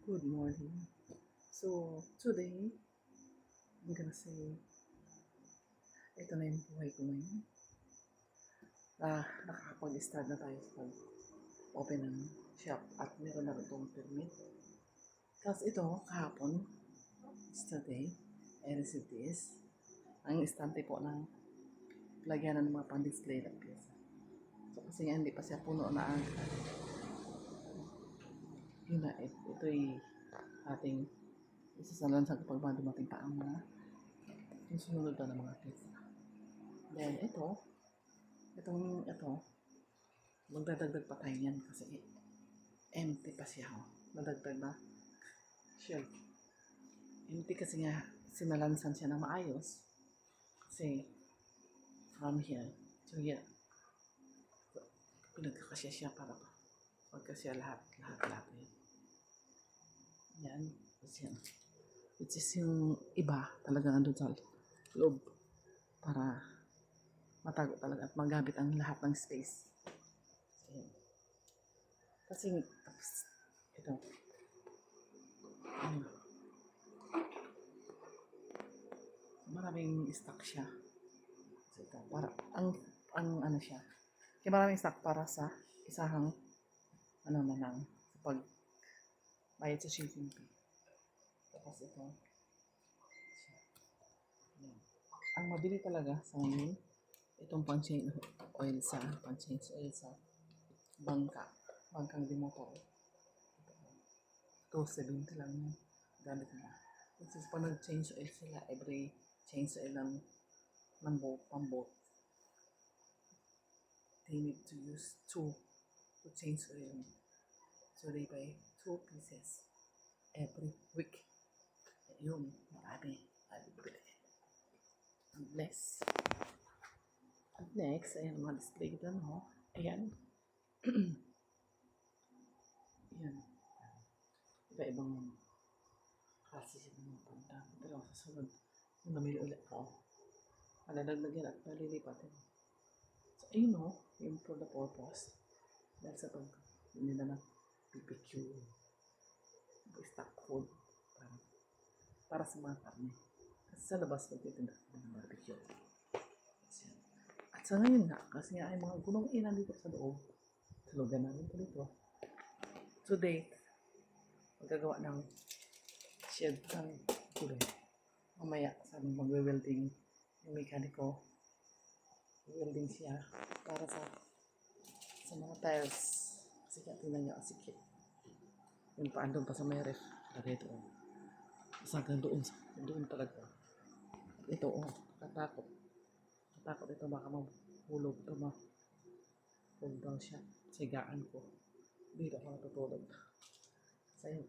Good morning. So, today, I'm gonna say, ito na yung buhay ko ngayon. Nakakapag-start na tayo sa pag-open ng shop at meron na rin itong permit. Tapos ito, kahapon, yesterday, I received this. Ang istante po ng lagyan ng mga pan-display na pyesa. So, kasi nga hindi pa siya puno na ang yun na, ito'y ating isasalan sa kapag dumating pa ang mga yung sunod na ng mga pyesa. Then, ito, magdadagdag pa tayo yan kasi empty pa siya. Nadagdag na shelf. Empty kasi nga, sinalansan siya ng maayos. Kasi, from here to here, pinagkakasya siya para pa. Pagkasya lahat. Yan. Kasi yan. Which is yung iba talagang andun sa loob para matago talaga at magamit ang lahat ng space. Kasi, tapos, ito. Maraming stock siya. So, ito, para, ang ano siya. Kaya maraming stock para sa isahang, na lang, sa bayad sa shipping fee. Tapos ito. Yan. Ang mabili talaga sa ngayon, itong pang-change oil sa bangkang demotor. 270 lang yun. Gamit nila. Kasi pag nag-change oil sila, every change oil ng boat, they need to use 2 to change oil. So they buy 2 pieces every week. Yun, marami bibili. And next, ayan mga display dito, no? Ayan. Ayan. Iba-ibang klase siya ng mga panda. Pero sa sunod, namili ulit ako. Malalaglag yan at malilipat yan. So, ayun no, yung for the purpose. Dahil sa pag nila na PPQ, stock food, para sa mga karne. Kasi sa labas, magtitinda ng barbecue. At sa ngayon nga, kasi nga ay mga gulong ina dito sa loob. Sa lugar namin po dito. Today, magagawa ng shed ng gulong. Mamaya, sabi magwe-welding yung mekaniko. Welding siya para sa mga tiles. Kasi kaya tingnan niya, sikip. Yung paandun pa sa may ref. Lagay ito. Hanggang doon talaga. Ito, katakot. Katakot ito, baka mahulog ito, pull down siya. Sigaan ko. Dito ako natutulog. Sa'yo.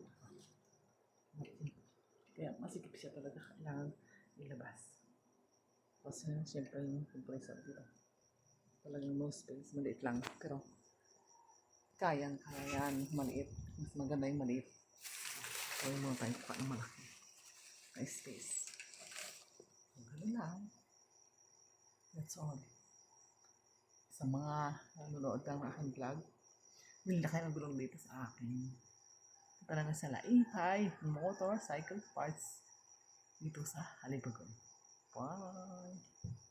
Kaya masikip siya talaga. Kailangan ilabas. Kasi siyempre yung compressor dito. Talagang no space. Maliit lang. Pero kaya yan. Maliit. Mas maganda yung maliit. So yung mga tayo pa ng malaki. May space. Ganun lang. That's all. Sa mga nanonood ng aking vlog, hindi na kayo nagulong dito sa akin. Talaga sa Laihay Motorcycle Parts dito sa Halibagon. Bye!